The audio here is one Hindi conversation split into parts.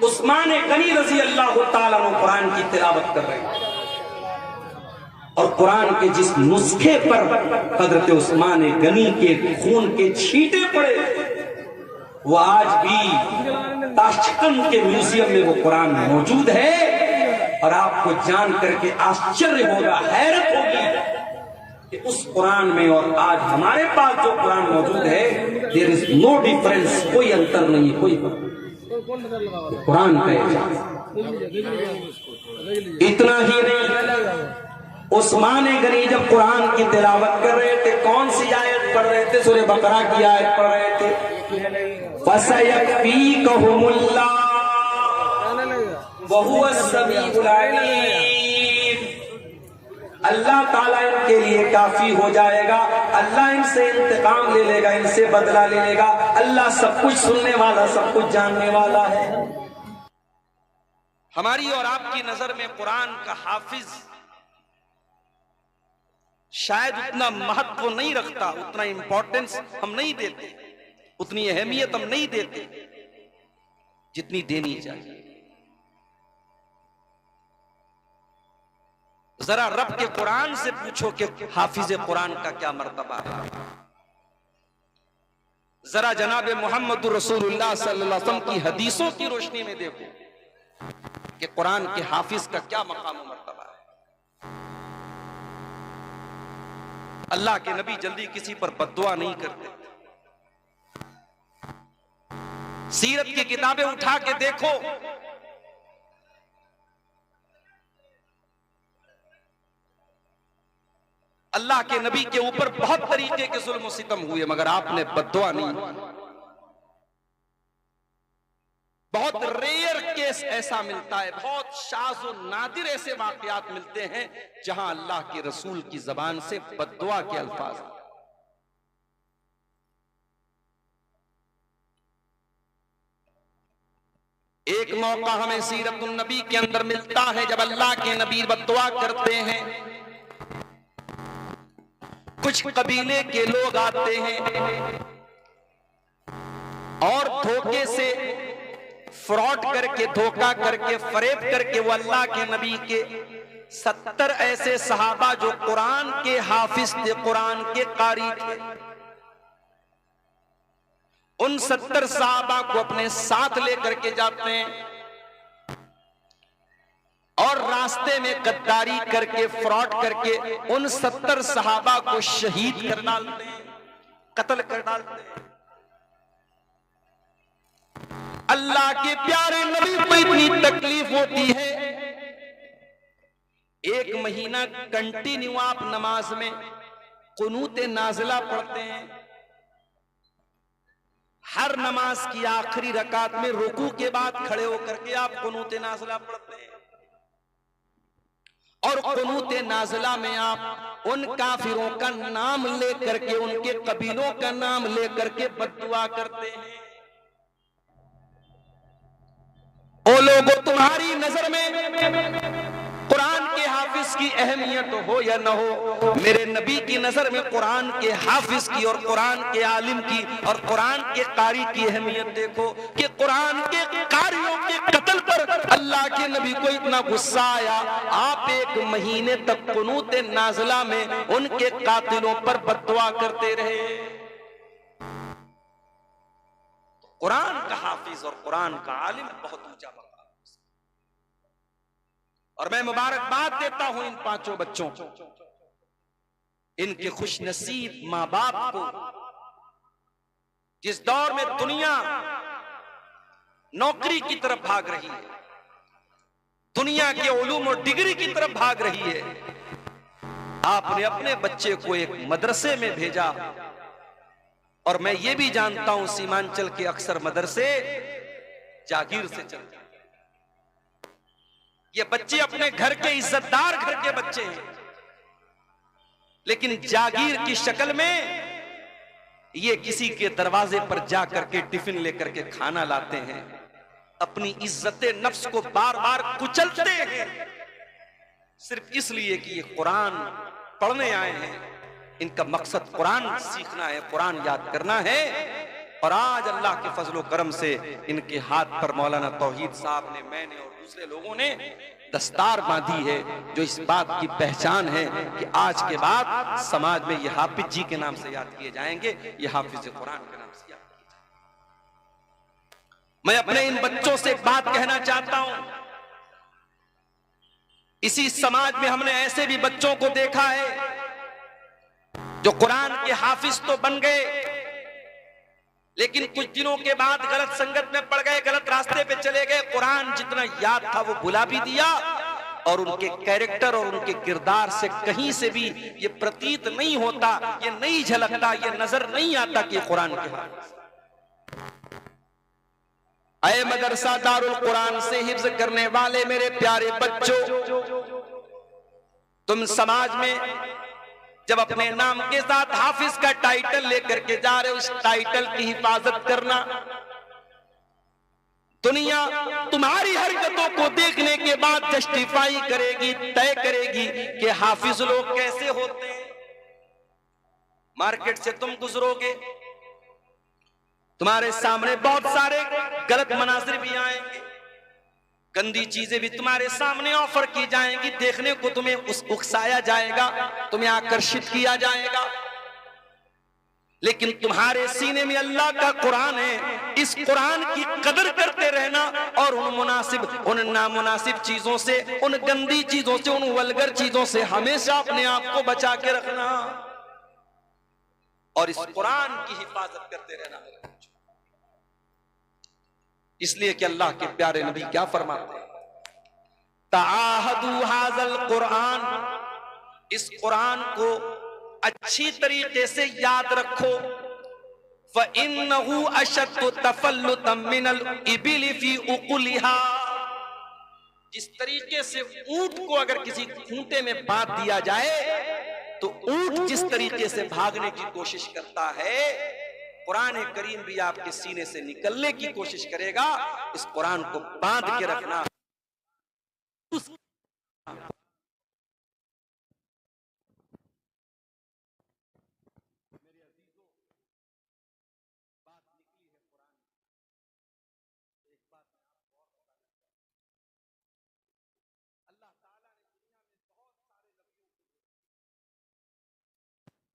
उस्मान गनी रजी अल्लाह ताला अन्हु कुरान की तिलावत कर रहे हैं और कुरान के जिस नुस्खे पर हजरत उस्मान गनी के खून के छींटे पड़े वो आज भी ताशकंद के म्यूजियम में वो कुरान मौजूद है। और आपको जान करके आश्चर्य होगा, हैरत होगी कि उस कुरान में और आज हमारे पास जो कुरान मौजूद है, देयर इज नो डिफरेंस, कोई अंतर नहीं है, कोई कुरान का इतना ही नहीं। उस्मान गनी जब कुरान की तिलावत कर रहे थे, कौन सी आयत पढ़ रहे थे? सूरह बकरा की आयत पढ़ रहे थे, फसयकफीकहुमुल्लाह वहुवस समीउल अलीम। अल्लाह ताला इनके लिए काफी हो जाएगा, अल्लाह इनसे इंतकाम ले लेगा, इनसे बदला ले लेगा। अल्लाह सब कुछ सुनने वाला, सब कुछ जानने वाला है। हमारी और आपकी नजर में कुरान का हाफिज शायद उतना महत्व नहीं रखता, उतना इंपॉर्टेंस हम नहीं देते, उतनी अहमियत हम नहीं देते जितनी देनी चाहिए। जरा रब के कुरान से पूछो कि हाफिज कुरान का क्या मर्तबा है। जरा जनाब मोहम्मद रसूलुल्लाह सल्लल्लाहु अलैहि वसल्लम की हदीसों की रोशनी में देखो कि कुरान के हाफिज का क्या मकाम और मर्तबा है। अल्लाह के नबी जल्दी किसी पर बद्दुआ नहीं करते। सीरत की किताबें उठा के देखो, अल्लाह के नबी के ऊपर बहुत तरीके के जुल्म सितम हुए, मगर आपने बद्दुआ नहीं। बहुत रेयर केस ऐसा मिलता है, बहुत शाज़ और नादिर ऐसे वाकयात मिलते हैं जहां अल्लाह के रसूल की जबान से बद्दुआ के अल्फाज। एक मौका हमें सीरतुन नबी के अंदर मिलता है जब अल्लाह के नबी बद्दुआ करते हैं। कुछ कबीले के लोग आते हैं और धोखे से फ्रॉड करके, धोखा करके, फरेब करके वो अल्लाह के नबी के 70 ऐसे सहाबा जो कुरान के हाफिज थे, कुरान के कारी थे, उन 70 सहाबा को अपने साथ लेकर के जाते हैं और रास्ते में गद्दारी करके, फ्रॉड करके उन 70 सहाबा को शहीद कर डालते हैं, कत्ल कर डालते हैं। अल्लाह के प्यारे नबी को इतनी तकलीफ होती है, 1 महीना कंटिन्यू आप नमाज में कुनूत नाज़िला पढ़ते हैं। हर नमाज की आखिरी रकात में रुकू के बाद खड़े होकर के आप कुनूत नाज़िला पढ़ते हैं और कुनूत नाज़िला में आप उन काफिरों का नाम लेकर के, उनके कबीलों का नाम लेकर के बद्दुआ करते हैं। ओ लोगों, तुम्हारी नजर में कुरान के हाफिज की अहमियत हो या न हो, मेरे नबी की नजर में कुरान के हाफिज की और कुरान के आलिम की और कुरान के कारी की अहमियत देखो कि कुरान के कारियों के कत्ल पर अल्लाह के नबी को इतना गुस्सा आया, आप 1 महीने तक कुनूत नाज़िला में उनके कातिलों पर बद्दुआ करते रहे। कुरान का हाफिज और कुरान का आलिम बहुत ऊंचा मकाम। और मैं मुबारकबाद देता हूं इन 5 बच्चों को, इनके खुशनसीब मां बाप को, जिस दौर में दुनिया नौकरी की तरफ भाग रही है, दुनिया के उलूम और डिग्री की तरफ भाग रही है, आपने अपने बच्चे को एक मदरसे में भेजा। और मैं ये भी जानता हूं सीमांचल के अक्सर मदरसे जागीर से चलते हैं। ये बच्चे अपने घर के इज्जतदार घर के बच्चे हैं, लेकिन जागीर की शक्ल में ये किसी के दरवाजे पर जाकर के टिफिन लेकर के खाना लाते हैं, अपनी इज्जत नफ्स को बार बार कुचलते हैं सिर्फ इसलिए कि ये कुरान पढ़ने आए हैं। इनका मकसद कुरान सीखना है, कुरान याद करना है और आज अल्लाह के फजलो करम से इनके हाथ पर मौलाना तौहीद साहब ने, मैंने और दूसरे लोगों ने दस्तार बांधी है, जो इस बात की पहचान है कि आज के बाद समाज में ये हाफिज जी के नाम से याद किए जाएंगे, ये हाफिज कुरान के नाम से याद किए जाएंगे। मैं अपने इन बच्चों से एक बात कहना चाहता हूं, इसी समाज में हमने ऐसे भी बच्चों को देखा है जो कुरान के हाफिज तो बन गए, लेकिन कुछ दिनों के बाद गलत संगत में पड़ गए, गलत रास्ते पे चले गए, कुरान जितना याद था वो भुला भी दिया, और उनके कैरेक्टर और उनके किरदार से कहीं से भी ये प्रतीत नहीं होता, ये नहीं झलकता, ये नजर नहीं आता कि कुरान के हाफिज। ऐ मदरसा दारुल कुरान से हिफ्ज करने वाले मेरे प्यारे बच्चों, तुम समाज में जब अपने नाम के साथ हाफिज का टाइटल लेकर के जा रहे हो, उस टाइटल की हिफाजत करना। दुनिया तुम्हारी हरकतों को देखने के बाद जस्टिफाई करेगी, तय करेगी कि हाफिज लोग कैसे होते हैं। मार्केट से तुम गुजरोगे, तुम्हारे सामने बहुत सारे गलत मनाजिर भी आएंगे, गंदी चीजें भी तुम्हारे सामने ऑफर की जाएंगी, देखने को तुम्हें उकसाया जाएगा, तुम्हें आकर्षित किया जाएगा, लेकिन तुम्हारे सीने में अल्लाह का कुरान है। इस कुरान की कदर करते रहना और उन नामुनासिब चीजों से, उन गंदी चीजों से, उन वल्गर चीजों से हमेशा अपने आप को बचा के रखना और इस कुरान की हिफाजत करते रहना। इसलिए कि अल्लाह के प्यारे नबी क्या फरमाते हैं, ताहदू हाज़ल कुरान, इस कुरान को अच्छी तरीके से याद रखो। फ़इन्नहु अशद्दु तफ़ल्लुतम मिनल इबिल फ़ी उक़ुलिहा, जिस तरीके से ऊंट को अगर किसी खूंटे में बांध दिया जाए तो ऊंट जिस तरीके से भागने की कोशिश करता है, कुरान करीम भी आपके सीने से निकलने की कोशिश करेगा। इस कुरान को बांध के रखना।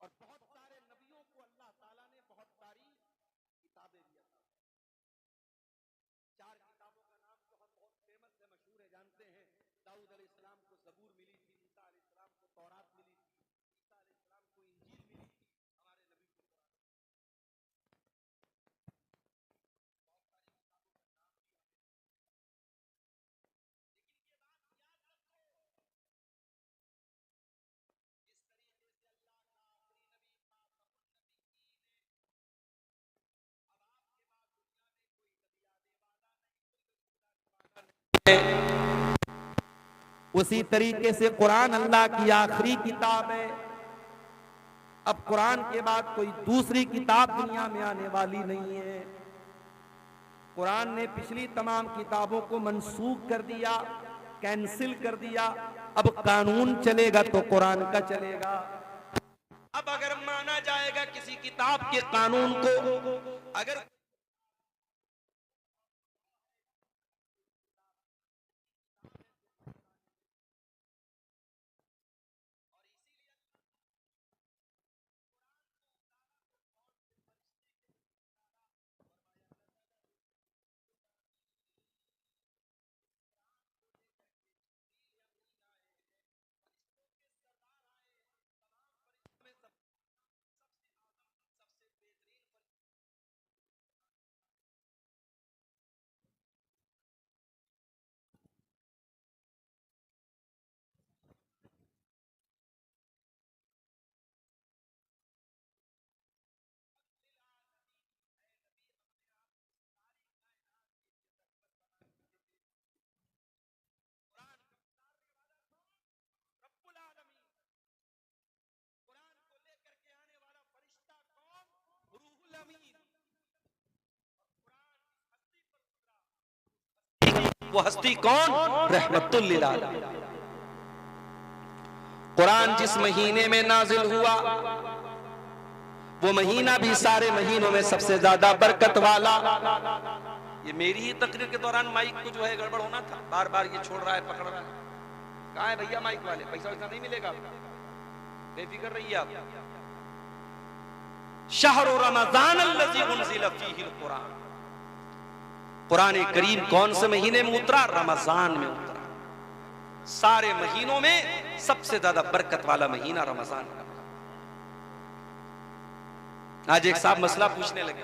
और बहुत सारे नबियों को अल्लाह ताला ने बहुत सारी किताबें दिया था। 4 किताबों का नाम जो हम बहुत फेमस है, मशहूर है, जानते हैं। दाऊद अलैहिस्सलाम को ज़बूर मिली थी, मूसा अलैहिस्सलाम को तौरात मिली थी, ईसा अलैहिस्सलाम को इंजील मिली थी, हमारे नबी को कुरान। बहुत सारी किताबों का नाम भी हमें, लेकिन ये बात याद रखो, जिस तरीके से अल्लाह का आखिरी नबी उसी तरीके से कुरान अल्लाह की आखिरी किताब है। अब कुरान के बाद कोई दूसरी किताब दुनिया में आने वाली नहीं है। कुरान ने पिछली तमाम किताबों को मनसूख कर दिया, कैंसिल कर दिया। अब कानून चलेगा तो कुरान का चलेगा। अब अगर माना जाएगा किसी किताब के कानून को, अगर वो हस्ती कौन? रहमतुल लिल आलमीन। कुरान जिस महीने में नाजिल हुआ वो महीना भी सारे महीनों में सबसे ज्यादा बरकत वाला। ये मेरी ही तकरीर के दौरान माइक को जो है गड़बड़ होना था, बार बार ये छोड़ रहा है, पकड़ रहा है। कहाँ है भैया माइक वाले? पैसा वैसा नहीं मिलेगा, बेफिक्र रहिए आप। शहर रमजान अल्लज़ी उन्ज़िला फ़ीहिल कुरान, कुरान करीम कौन से महीने में उतरा? रमजान में उतरा। सारे महीनों में सबसे ज्यादा बरकत वाला महीना रमजान का। आज एक साहब मसला पूछने लगे,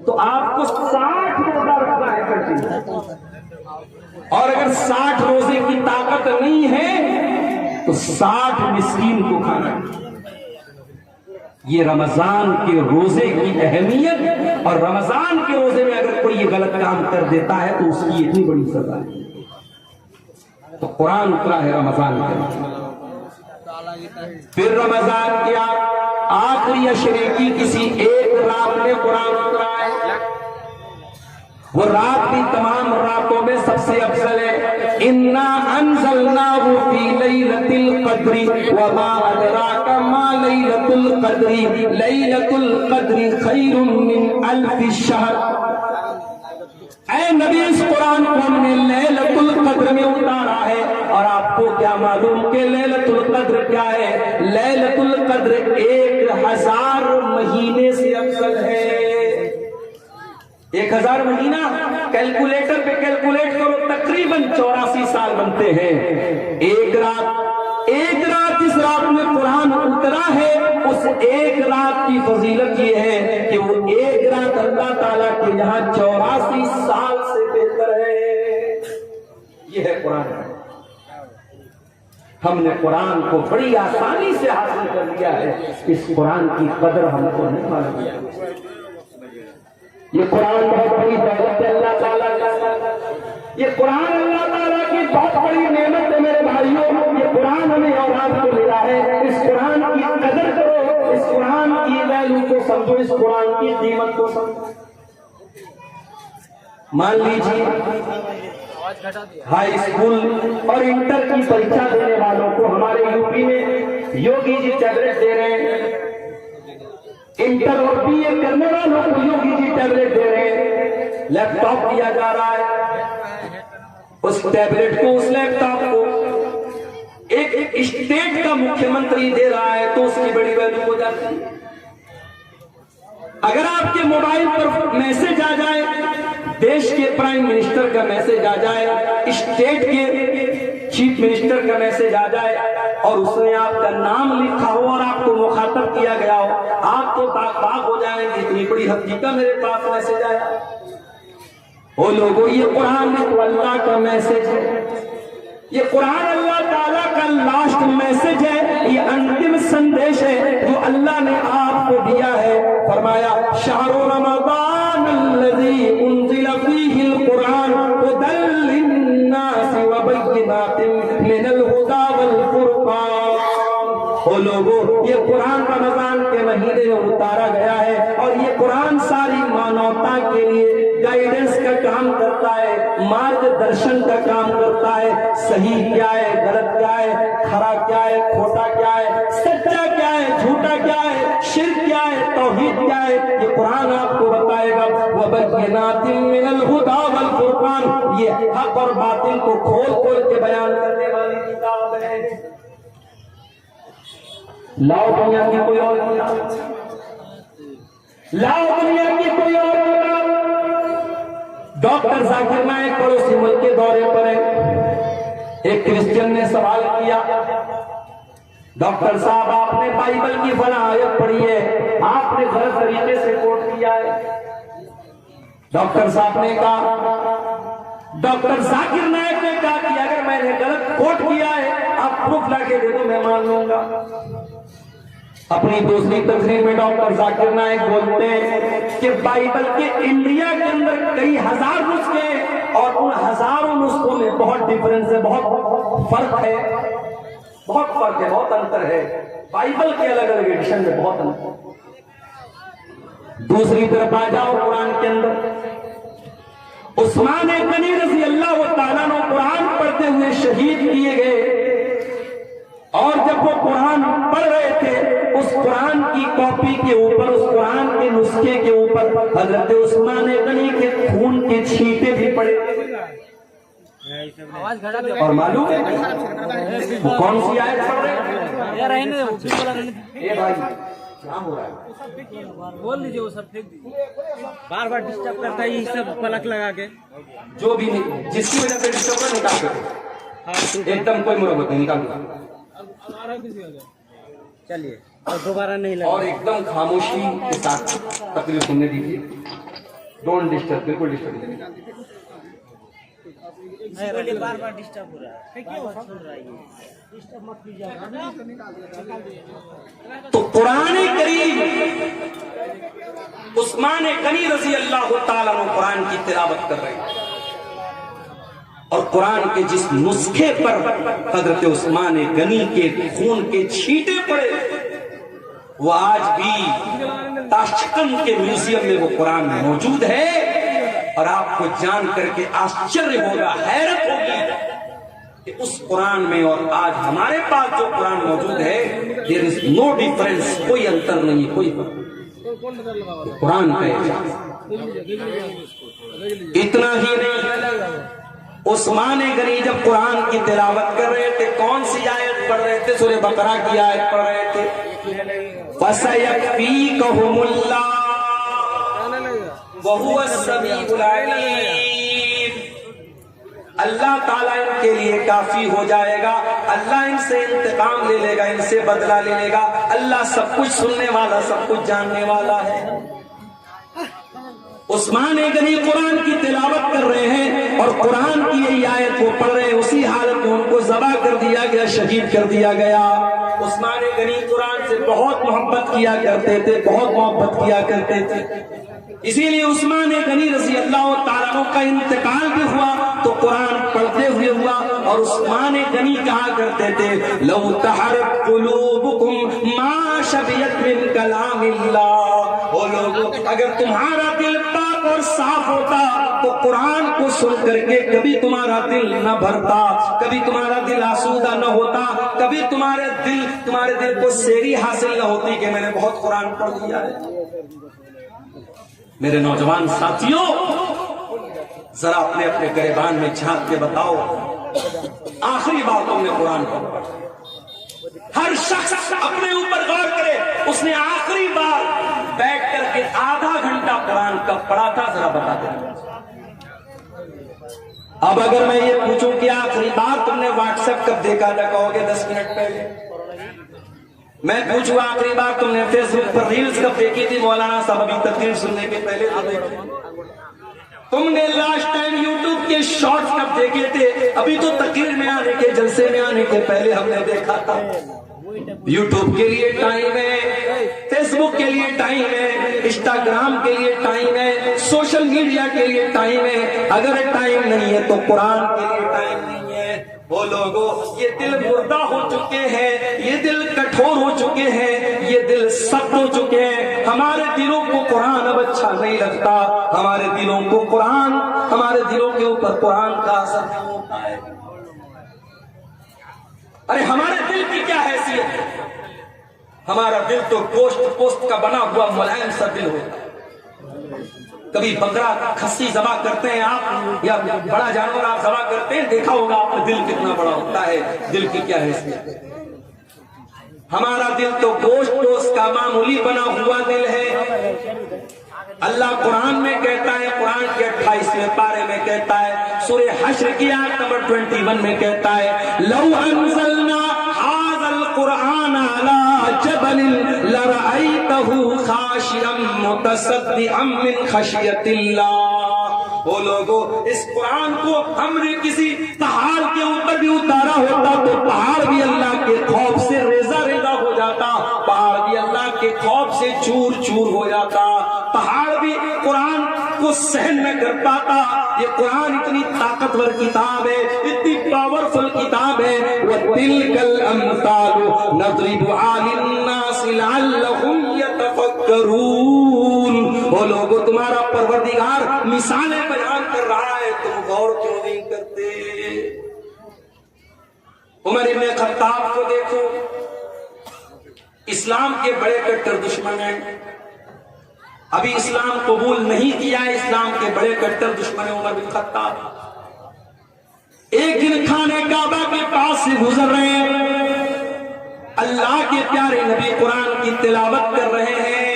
तो आपको 60 रोजा रखना है कंटिन्यू, और अगर 60 रोजे की ताकत नहीं है तो 60 मिस्कीन को खाना है। ये रमजान के रोजे की अहमियत, और रमजान के रोजे में अगर कोई ये गलत काम कर देता है तो उसकी इतनी बड़ी सजा है। तो कुरान उतरा है रमजान के, फिर रमजान के आखिरी अशरे की किसी एक रात में कुरान उतरा है। वो रात भी तमाम रातों में सबसे अफजल है। इन्ना अंज़लनाहु फी लैलतिल क़द्री वमा अदराका मा लैलतुल क़द्री लैलतुल क़द्री खैरुम मिन अल्फि शहर। ऐ नबी, इस कुरान को हमने लैलतुल क़द्र में उतारा है। और आपको क्या मालूम कि लैलतुल क़द्र क्या है? लैलतुल क़द्र 1000 महीने से अफजल है। 1000 महीना कैलकुलेटर पे कैलकुलेट करो, तकरीबन 84 साल बनते हैं। एक रात जिस रात में कुरान उतरा है, उस एक रात की फजीलत ये है कि वो एक रात अल्लाह ताला के यहाँ 84 साल से बेहतर है। ये है कुरान। हमने कुरान को बड़ी आसानी से हासिल कर लिया है, इस कुरान की कदर हमको नहीं मालूम। ये कुरान बहुत बड़ी दौलत है अल्लाह ताला का। ये कुरान अल्लाह ताला की बहुत बड़ी नेमत है मेरे भाइयों। ये कुरान हमें और आपको मिला है। इस कुरान की कदर करो, इस कुरान की वैल्यू को समझो, इस कुरान की कीमत को समझो। मान लीजिए हाई स्कूल और इंटर की परीक्षा देने वालों को हमारे यूपी में योगी जी टैबलेट दे रहे हैं। इंटर और बीए करने वालों को योगी जी टैबलेट दे रहे हैं। लैपटॉप दिया जा रहा है। उस टैबलेट को, उस लैपटॉप को एक स्टेट का मुख्यमंत्री दे रहा है तो उसकी बड़ी वैल्यू हो जाती है। अगर आपके मोबाइल पर मैसेज आ जाए, देश के प्राइम मिनिस्टर का मैसेज आ जाए, स्टेट के चीफ मिनिस्टर का मैसेज आ जाए और उसमें आपका नाम लिखा हो और आपको मुखातब किया गया हो, आप तो बाग हो जाएंगे, इतनी बड़ी हकीकत मेरे पास मैसेज आया। ओ लोगों, ये कुरान तो अल्लाह का मैसेज है। ये कुरान अल्लाह ताला का लास्ट मैसेज है। ये अंतिम संदेश है जो अल्लाह ने आपको दिया है। फरमाया शहरु रमज़ान अल्लज़ी उन्ज़िला फ़ीहिल कुरान हुदल लिन्नासि व बय्यिनातिन मिनल हुदा वल फ़ुरक़ान। ओ लोगों, ये कुरान रमजान के महीने में उतारा गया है और ये कुरान सारी मानवता के लिए गाइडेंस का काम करता है, मार्गदर्शन का काम करता है। सही क्या है, गलत क्या है, खरा क्या है, खोटा क्या है, सच्चा क्या है, झूठा क्या है, शिर्क क्या है, तौहीद क्या है, ये कुरान आपको बताएगा। वबय्यिनातिन मिनल हुदा वल फ़ुरक़ान, ये हक और बातिल को खोल खोल के बयान करने वाली किताब है। लाओ दुनिया की कोई और किताब, लाओ दुनिया की कोई और किताब। डॉक्टर जाकिर नायक पड़ोसी मुल्क के दौरे पर है। एक क्रिश्चियन ने सवाल किया, डॉक्टर साहब आपने बाइबल की फला आयत पढ़ी है, आपने गलत तरीके से कोट किया है। डॉक्टर साहब ने कहा, डॉक्टर जाकिर नायक ने कहा कि अगर मैंने गलत कोट किया है आप प्रूफ लाके दे दो, मैं मान लूंगा। अपनी दूसरी तकरीर में डॉक्टर जाकिर नायक बोलते हैं कि बाइबल के इंडिया के अंदर कई हजार नुस्खे हैं और उन हजारों नुस्खों में बहुत डिफरेंस है, बहुत फर्क है, बहुत अंतर है। बाइबल के अलग अलग एडिशन में बहुत अंतर। दूसरी तरफ आ जाओ कुरान के अंदर, उस्मान गनी रज़ी अल्लाह तआला अन्हु कुरान पढ़ते हुए शहीद किए गए और जब वो कुरान पढ़ रहे थे उस कुरान की कॉपी के ऊपर, उस कुरान के नुस्खे के ऊपर हजरत उस्मान गनी के खून के छींटे भी पड़े। और मालूम है वो कौन सी आयत पढ़ रहे हैं? भाई क्या हो रहा है? बोल दीजिए, वो सब फेंक दीजिए, बार बार डिस्टर्ब करता है ये सब पलक लगा के। जो भी जिसकी वजह से डिस्टर्ब कर निकाल दो, एकदम कोई मुरब्बत नहीं, निकाल दो। चलिए और दोबारा नहीं लगा। और एकदम खामोशी के साथ तकरीर सुनने दीजिए, डोंट डिस्टर्ब, बिल्कुल डिस्टर्ब नहीं। बार बार डिस्टर्ब हो रहा है, सुन रहा है, डिस्टर्ब मत कीजिए। तो कुरान करीम उस्मान गनी रज़ी अल्लाह तआला अन्हु कुरान की तिलावत कर रहे हैं और कुरान के जिस नुस्खे पर हजरत उस्मान गनी के खून के छींटे पड़े वो आज भी ताशकंद के म्यूजियम में वो कुरान मौजूद है। और आपको जान करके आश्चर्य होगा, हैरत होगी कि उस कुरान में और आज हमारे पास जो कुरान मौजूद है, देयर इज नो डिफरेंस, कोई अंतर नहीं, कोई कुरान का। इतना ही नहीं, उस्मान गनी जब कुरान की तिलावत कर रहे थे, कौन सी आयत पढ़ रहे थे? सूरह बकरा की आयत पढ़ रहे थे, फसयकफीकहुमुल्लाह वहुवस समीउल अलीम। अल्लाह ताला इनके लिए काफी हो जाएगा, अल्लाह इनसे इंतकाम ले लेगा, इनसे बदला ले लेगा। अल्लाह सब कुछ सुनने वाला, सब कुछ जानने वाला है। उस्मान गनी कुरान की तिलावत कर रहे हैं और कुरान की यही आयत वो पढ़ रहे हैं, उसी हालत में उनको ज़बा कर दिया गया, शहीद कर दिया गया। उस्मान गनी कुरान से बहुत मोहब्बत किया करते थे, बहुत मोहब्बत किया करते थे। इसीलिए उस्मान गनी रज़ी अल्लाह तआला अन्हु का इंतकाल भी हुआ तो कुरान पढ़ते हुए हुआ। और उस्मान गनी कहा करते थे, लौ तहरक कुलूबुकुम मा शबियत मिन कलामिल्लाह। ओ लोगों, अगर तुम्हारा दिल पाक और साफ होता तो कुरान को सुन करके कभी तुम्हारा दिल न भरता, कभी तुम्हारा दिल आसूदा न होता, कभी तुम्हारे दिल को सेरी हासिल न होती कि मैंने बहुत कुरान पढ़ लिया है। मेरे नौजवान साथियों, जरा अपने अपने गिरबान में झांक के बताओ, आखिरी बार तुमने कुरान पढ़ा? हर शख्स अपने ऊपर गौर करे, उसने आखिरी बार बैठ करके आधा घंटा कुरान कब पढ़ा था, जरा बता दे। अब अगर मैं ये पूछूं कि आखिरी बार तुमने व्हाट्सएप कब देखा था, कहोगे 10 मिनट पहले। मैं पूछूं आखिरी बार तुमने फेसबुक पर रील्स कब देखी थी, मौलाना साहब अभी तकरीर सुनने के पहले तो देखी। तुमने लास्ट टाइम यूट्यूब के शॉर्ट्स कब देखे थे, अभी तो तकरीर में आने के, जलसे में आने के पहले हमने देखा था। यूट्यूब के लिए टाइम है, फेसबुक के लिए टाइम है, इंस्टाग्राम के लिए टाइम है, सोशल मीडिया के लिए टाइम है। अगर टाइम नहीं है तो कुरान के लिए टाइम नहीं है। वो लोगों, ये दिल मुर्दा हो चुके हैं, ये दिल कठोर हो चुके हैं, ये दिल सख्त हो चुके हैं। हमारे दिलों को कुरान अब अच्छा नहीं लगता, हमारे दिलों को कुरान, हमारे दिलों के ऊपर कुरान का असर नहीं होता है। अरे हमारे दिल की क्या हैसियत है? हमारा दिल तो गोश्त पोस्ट का बना हुआ मुलायम सा दिल होता है। कभी बकरा खस्सी ज़बा करते हैं आप, या बड़ा जानवर आप ज़बा करते हैं, देखा होगा आपका दिल कितना बड़ा होता है, दिल की क्या हैसियत है। हमारा दिल तो गोश्त पोस्ट का मामूली बना हुआ दिल है। अल्लाह कुरान में कहता है, कुरान के 28वें पारे में कहता है, सूरह हश्र की आयत नंबर 21 में कहता है, लौ अंज़लना हाज़ल कुरान अला जबलिन लरअयतहु खाशिअम मुतसद्दिअम मिन खशियतिल्लाह। वो लोगों, इस कुरान को हमने किसी पहाड़ के ऊपर भी उतारा होता तो पहाड़ भी अल्लाह के खौफ से रेजा रेजा हो जाता, पहाड़ भी अल्लाह के खौफ से चूर चूर हो जाता, पहाड़ भी कुरान को सहन न कर पाता। ये कुरान इतनी ताकतवर किताब है, इतनी पावरफुल किताब है। वतिलकल अमसालु नज़रिबुहा लिन्नासि लअल्लहुम यतफक्करून। वो लोगों, तुम्हारा परवरदिगार मिसालें बयान कर रहा है, तुम गौर क्यों नहीं करते? उमर इब्न खत्ताब को देखो, इस्लाम के बड़े कट्टर दुश्मन हैं, अभी इस्लाम कबूल नहीं किया है, इस्लाम के बड़े कट्टर दुश्मन है उमर बिन खत्ताब। एक दिन खाने काबा के पास से गुजर रहे हैं, अल्लाह के प्यारे नबी कुरान की तिलावत कर रहे हैं,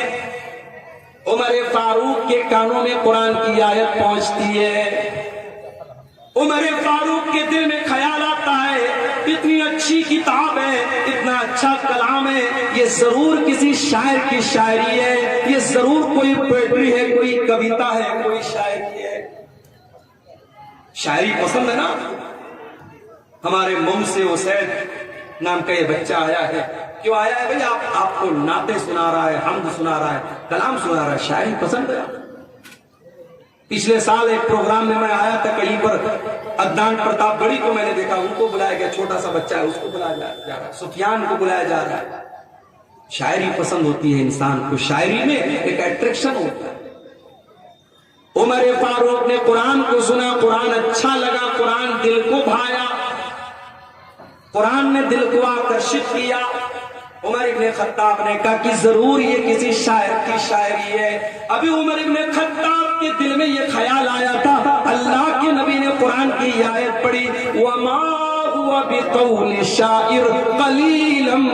उमर फारूक के कानों में कुरान की आयत पहुंचती है। उमर फारूक के दिल में ख्याल आता है, इतनी अच्छी किताब है, इतना अच्छा कलाम है, ये जरूर किसी शायर की शायरी है, ये जरूर कोई पोएट्री है, कोई कविता है, कोई शायरी है। शायरी पसंद है ना? हमारे मुंह से हुसैन नाम का ये बच्चा आया है। क्यों आया है भाई? आपको नाते सुना रहा है, हमद सुना रहा है, कलाम सुना रहा है, शायरी पसंद है। पिछले साल एक प्रोग्राम में मैं आया था, कहीं पर अदनान प्रतापगढ़ी को मैंने देखा, उनको बुलाया गया, छोटा सा बच्चा है, उसको बुलाया जा रहा है, सुफियान को बुलाया जा रहा है। शायरी पसंद होती है इंसान को, शायरी में एक अट्रैक्शन होता है। उमर फारूक ने कुरान को सुना, कुरान अच्छा लगा, कुरान दिल को भाया, कुरान ने दिल को आकर्षित किया। उमर इब्ने खत्ताब ने कहा कि जरूर ये किसी शायर की शायरी है। अभी उमर इब्ने खत्ताब के दिल में ये ख्याल आया था, अल्लाह के नबी ने कुरान की आयत पढ़ी, वमा हुवा बिक़ौलि शाइर क़लीलन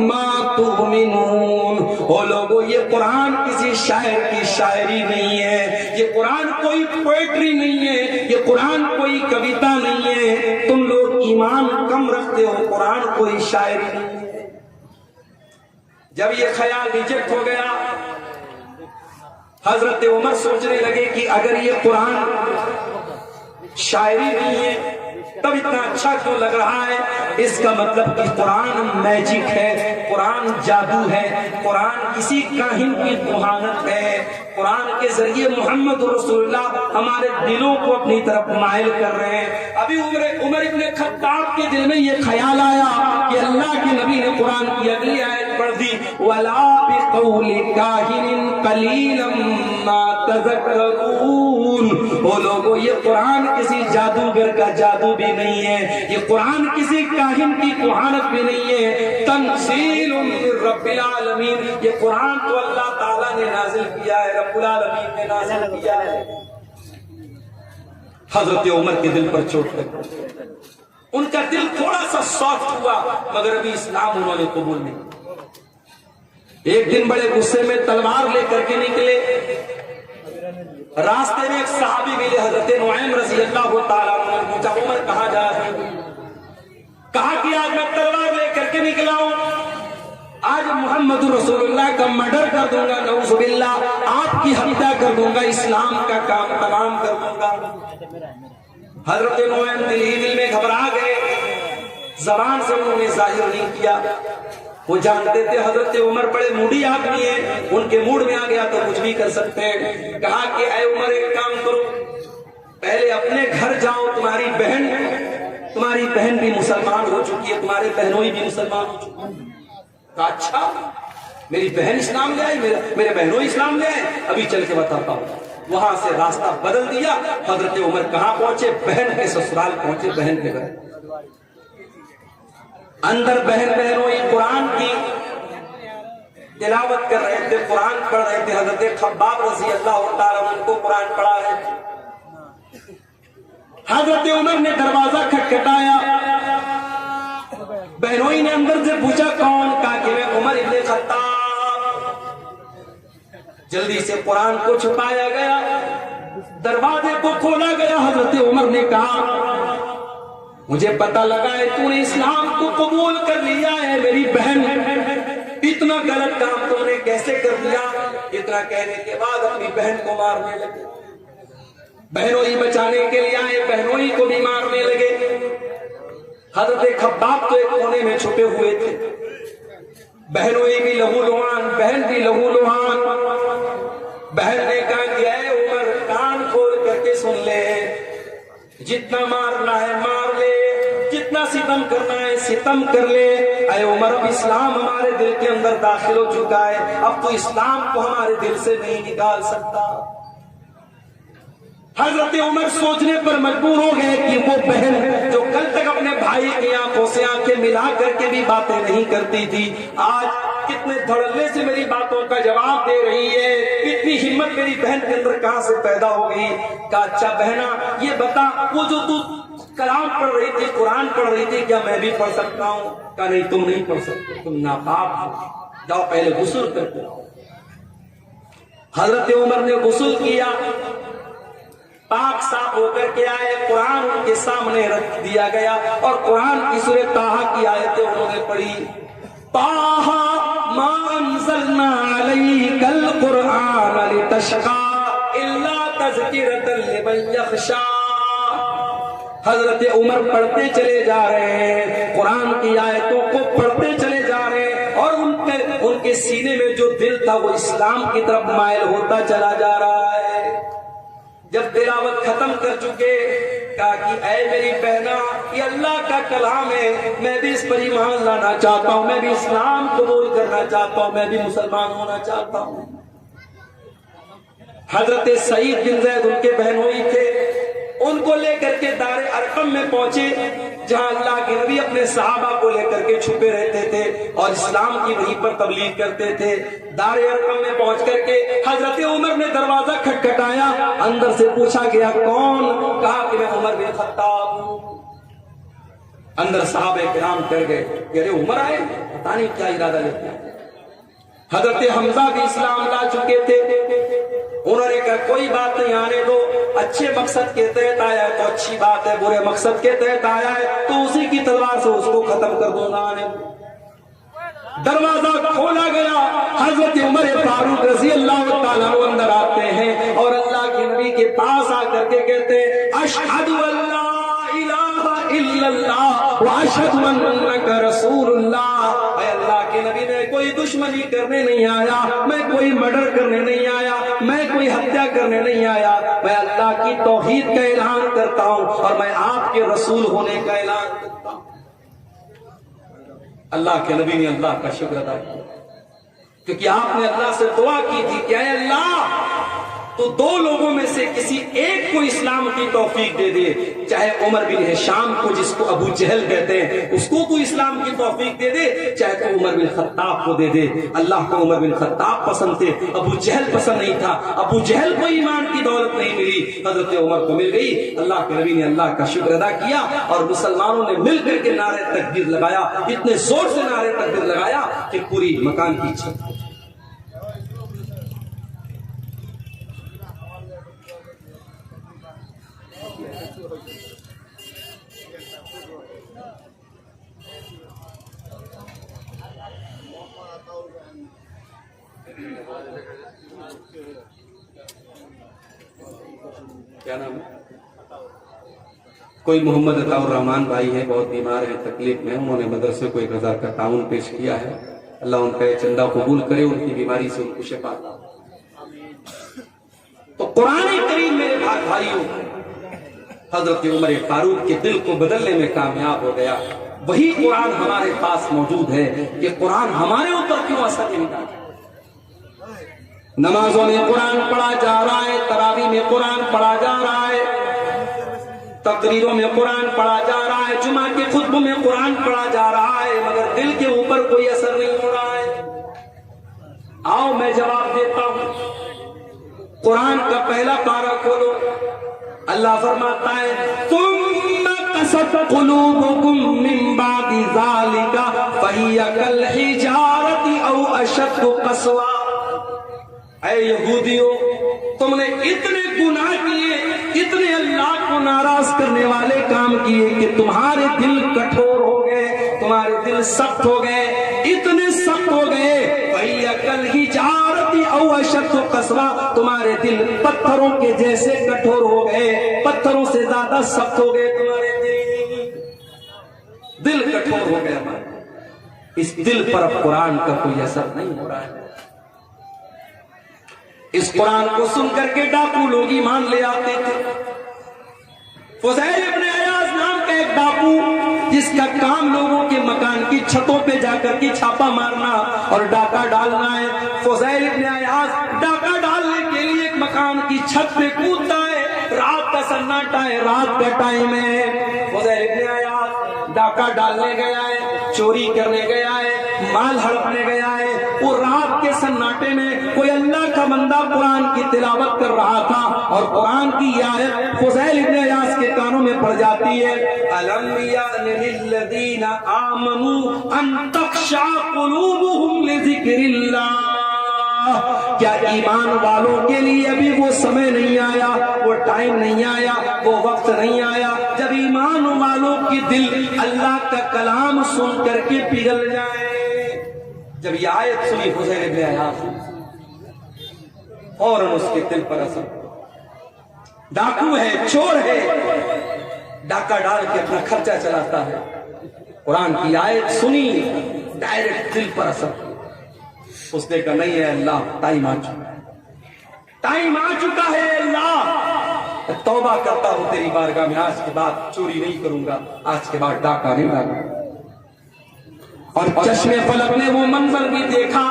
मा तुमिनून। ओ लोगों, ये कुरान किसी शायर की शायरी नहीं है, ये कुरान कोई पोएट्री नहीं है, ये कुरान कोई कविता नहीं है। तुम लोग ईमान कम रखते हो, कुरान कोई शायरी नहीं है। जब ये ख्याल रिजेक्ट हो गया, हजरत उमर सोचने लगे कि अगर ये कुरान शायरी नहीं है तब इतना अच्छा क्यों लग रहा है? इसका मतलब कि कुरान मैजिक है, कुरान जादू है, कुरान किसी काहिन की कुहानत है। कुरान के जरिए मोहम्मद रसूलुल्लाह हमारे दिलों को अपनी तरफ माइल कर रहे हैं। अभी उमर इब्ने खत्ताब के दिल में ये ख्याल आया कि अल्लाह के नबी ने कुरान की अगली आयत पढ़ दी, वला बिक़ौलि काहिनिन क़लीलन मा तज़क्करून। वो लोगों, ये कुरान किसी जादूगर का जादू भी नहीं है, ये कुरान किसी काहिन की कुहानत भी नहीं है। तंज़ीलुम मिर रब्बिल आलमीन, ये कुरान तो अल्लाह ताला ने नाजिल किया है, रब्बुल आलमीन ने नाजिल किया है। हजरत उमर के दिल पर चोट लगी, उनका दिल थोड़ा सा सॉफ्ट हुआ, मगर अभी इस्लाम उन्होंने कबूल नहीं। एक दिन बड़े गुस्से में तलवार लेकर के निकले, रास्ते में एक सहाबी मिले, हजरत नुआइम रज़ी अल्लाह तआला अन्हु ने पूछा, उमर कहाँ जा रहे हैं? कहा कि आज मैं तलवार लेकर के निकला हूं, आज मोहम्मद रसूलुल्लाह का मर्डर कर दूंगा, नऊजुबिल्लाह, आपकी हत्या कर दूंगा, इस्लाम का काम तमाम कर दूंगा। हजरत नुआइम दिल ही दिल में घबरा गए, जबान से उन्होंने जाहिर नहीं किया। वो जानते थे हजरत उमर बड़े मूडी आदमी है, उनके मूड में आ गया तो कुछ भी कर सकते हैं। कहा कि ऐ उमर, एक काम करो, पहले अपने घर जाओ, तुम्हारी बहन भी मुसलमान हो चुकी है, तुम्हारे बहनोई भी मुसलमान हो चुकी है। कहा अच्छा, मेरी बहन इस्लाम ले आई, मेरे बहनोई इस्लाम ले आए, अभी चल के बताता हूँ। वहां से रास्ता बदल दिया, हजरत उमर कहाँ पहुंचे? बहन के ससुराल पहुंचे, बहन के घर। अंदर बहनोई कुरान की तिलावत कर रहे थे, कुरान पढ़ रहे थे। हजरत खब्बाब रज़ी अल्लाह तआला उनको कुरान पढ़ा रहे थे। हजरत उमर ने दरवाजा खटखटाया, बहनोई ने अंदर से पूछा कौन? कहा कि मैं उमर इब्ने खत्ताब। जल्दी से कुरान को छुपाया गया, दरवाजे को खोला गया। हजरत उमर ने कहा, मुझे पता लगा है तूने इस्लाम को कबूल कर लिया है, मेरी बहन, इतना गलत काम तुमने कैसे कर दिया? इतना कहने के बाद अपनी बहन को मारने लगे। बहनोई बचाने के लिए आए, बहनोई को भी मारने लगे। हजरत खब्बाब तो एक कोने में छुपे हुए थे। बहनोई भी लहूलुहान, बहन भी लहूलुहान। बहन ने कहा कि ऐ उमर, कान खोल करके सुन ले, जितना मारना है मार ले, जितना सितम करना है सितम कर ले। ऐ उमर, अब इस्लाम हमारे दिल के अंदर दाखिल हो चुका है, अब तो इस्लाम को हमारे दिल से नहीं निकाल सकता। हजरत उमर सोचने पर मजबूर हो गए कि वो बहन जो कल तक अपने भाई की आंखों से आंखें मिला करके भी बातें नहीं करती थी, आज कितने धड़ल्ले से मेरी बातों का जवाब दे रही है। इतनी हिम्मत मेरी बहन के अंदर कहां से पैदा हो गई। कहा अच्छा बहना, ये बता, वो जो तू कलाम पढ़ रही थी, कुरान पढ़ रही थी, क्या मैं भी पढ़ सकता हूँ? कहा नहीं, तुम नहीं पढ़ सकते, तुम नापाक हो, जाओ पहले गुस्ल करके आओ। हजरत उमर ने गुस्ल किया, पाक साफ होकर के आए, कुरान उनके सामने रख दिया गया और कुरान की सूरह ताहा की आयतें उन्होंने पढ़ी। ताहा मा अंज़लना अलैकल कुरआन लितशक़ा इल्ला तज़किरतन लिमन यख़शा। हजरत उमर पढ़ते चले जा रहे हैं, कुरान की आयतों को पढ़ते चले जा रहे हैं और उनके सीने में जो दिल था वो इस्लाम की तरफ मायल होता चला जा रहा है। जब तिलावत खत्म कर चुके, कहा कि ऐ मेरी बहना, ये अल्लाह का कलाम है, मैं भी इस पर ईमान लाना चाहता हूँ, मैं भी इस्लाम कबूल करना चाहता हूँ, मैं भी मुसलमान होना चाहता हूँ। हजरत सईद बिन ज़ैद उनके बहनोई थे, उनको लेकर के दारे अरकम में पहुंचे, जहां अल्लाह के नबी अपने सहाबा को लेकर के छुपे रहते थे और इस्लाम की वहीं पर तबलीग करते थे। दारे अरकम में पहुंच करके हजरत उमर ने दरवाजा खटखटाया, अंदर से पूछा गया कौन? कहा कि मैं उमर बिन खत्ताब हूं। अंदर सहाबे किराम कर गए, अरे उमर आए, पता नहीं क्या इरादा लेते हैं। हजरत हमजा भी इस्लाम ला चुके थे, उन्होंने कहा कोई बात नहीं, आने दो, अच्छे मकसद के तहत आया है तो अच्छी बात है, बुरे मकसद के तहत आया है तो उसी की तलवार से उसको खत्म कर दूंगा। आने दरवाजा खोला गया, हजरत उमर फारूक रज़ी अल्लाह ताला अन्हु अंदर आते हैं और अल्लाह के नबी के पास आकर के कहते हैं अशहदु अल्ला इलाहा इल्लल्लाह व अशहदु अन्नका रसूलुल्लाह। अल्लाह के नबी ने कोई दुश्मनी करने नहीं आया, मैं कोई मर्डर करने नहीं आया, मैं कोई हत्या करने नहीं आया, मैं अल्लाह की तौहीद का ऐलान करता हूं और मैं आपके रसूल होने का ऐलान करता हूं। अल्लाह के नबी ने अल्लाह का शुक्र अदा किया, क्योंकि आपने अल्लाह से दुआ की थी कि अल्लाह तो दो लोगों में से किसी एक को इस्लाम की तौफीक दे दे, चाहे उमर बिन हिशाम को, जिसको अबू जहल कहते हैं, उसको तू इस्लाम की तौफीक दे दे, चाहे तो उमर बिन खत्ताब को दे दे। अल्लाह को उमर बिन खत्ताब पसंद थे, अबू जहल पसंद नहीं था। अबू जहल को ईमान की दौलत नहीं मिली, हजरत उमर को मिल गई। अल्लाह के नबी ने अल्लाह का शुक्र अदा किया और मुसलमानों ने मिलकर के नारे तकबीर लगाया, इतने जोर से नारे तकबीर लगाया कि पूरी मकान की छत। क्या नाम है? कोई मोहम्मद अताउर रहमान भाई है, बहुत बीमार है, तकलीफ में, उन्होंने मदरसे को 1000 का ताउन पेश किया है। अल्लाह उनका चंदा कबूल करे, उनकी बीमारी से उनको शिफा दे। तो कुरान करीम मेरे भाइयों हजरत उमर फारूक के दिल को बदलने में कामयाब हो गया। वही कुरान हमारे पास मौजूद है कि कुरान हमारे ऊपर क्यों असर नहीं डालता। नमाजों में कुरान पढ़ा जा रहा है, तरावी में कुरान पढ़ा जा रहा है, तकरीरों में कुरान पढ़ा जा रहा है, जुमा के खुतबों में कुरान पढ़ा जा रहा है, मगर दिल के ऊपर कोई असर नहीं हो रहा है। आओ मैं जवाब देता हूं। कुरान का पहला पारा खोलो, अल्लाह फरमाता है तुम्मा कसत कुलूबुकुम मिन बादि ज़ालिका फहिया कल हिजारति औ अशद्दु क़स्वा। ऐ यहूदियों, तुमने इतने गुनाह किए, इतने अल्लाह को नाराज करने वाले काम किए कि तुम्हारे दिल कठोर हो गए, तुम्हारे दिल सख्त हो गए, इतने सख्त हो गए। भैया कल हिजारत हिजारती औ अशद्दु क़स्वा, तुम्हारे दिल पत्थरों के जैसे कठोर हो गए, पत्थरों से ज्यादा सख्त हो गए तुम्हारे दिल कठोर हो गया। इस दिल पर अब कुरान का कोई असर नहीं हो रहा है। इस कुरान को सुन करके डाकू लोग ईमान ले आते थे। फुज़ैल इब्न अयाज़ नाम का एक डाकू, जिसका काम लोगों के मकान की छतों पे जाकर के छापा मारना और डाका डालना है। फुज़ैल इब्न अयाज़ डाका डालने के लिए एक मकान की छत पे कूदता है। रात का सन्नाटा है, रात का टाइम है। फुज़ैल इब्न अयाज़ डाका डालने गया है, चोरी करने गया है, माल हड़पने गया है। वो रात के सन्नाटे में कोई अल्लाह का बंदा कुरान की तिलावत कर रहा था और कुरान की ये आयत फुज़ैल इब्न अयाज़ के कानों में पड़ जाती है। अलम यानि लिल्लज़ीना आमनू अन तख़शा क़ुलूबुहुम लिज़िक्रिल्लाह, क्या ईमान वालों के लिए अभी वो समय नहीं आया, वो टाइम नहीं आया, वो वक्त नहीं आया जब ईमान वालों की दिल अल्लाह का कलाम सुन करके पिघल जाए। जब ये आयत सुनी फुज़ैल इब्न अयाज़, फौरन उसके दिल पर असर। डाकू है, चोर है, डाका डाल के अपना खर्चा चलाता है। कुरान की आयत सुनी, डायरेक्ट दिल पर असर। उसने कहा नहीं है अल्लाह, टाइम आ चुका है, टाइम आ चुका है अल्लाह, तौबा करता हूं तेरी बारगाह में, आज के बाद चोरी नहीं करूंगा, आज के बाद डाका नहीं डालूंगा। और चश्मे फलक ने वो मंजर भी देखा।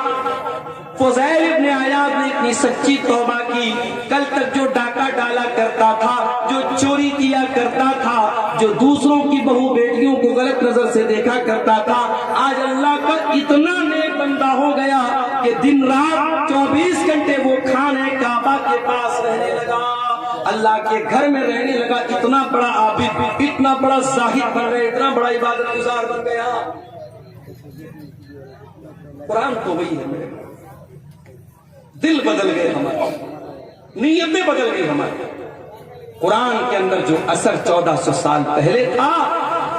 फुज़ैल इब्न अयाज़ ने इतनी सच्ची तौबा की। कल तक जो डाका डाला करता था, जो चोरी किया करता था, जो दूसरों की बहू बेटियों को गलत नजर से देखा करता था, आज अल्लाह का इतना नेक बंदा हो गया कि दिन रात 24 घंटे वो खाने काबा के पास रहने लगा, अल्लाह के घर में रहने लगा। इतना बड़ा आबिद, इतना बड़ा जाहिद बन गया, इतना बड़ा इबादत गुजार बन गया। कुरान तो वही है मेरे, दिल बदल गए हमारे, नीयतें बदल गई हमारी। कुरान के अंदर जो असर 1400 साल पहले था,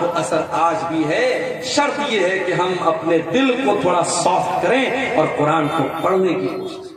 वो असर आज भी है। शर्त ये है कि हम अपने दिल को थोड़ा सॉफ्ट करें और कुरान को पढ़ने की कोशिश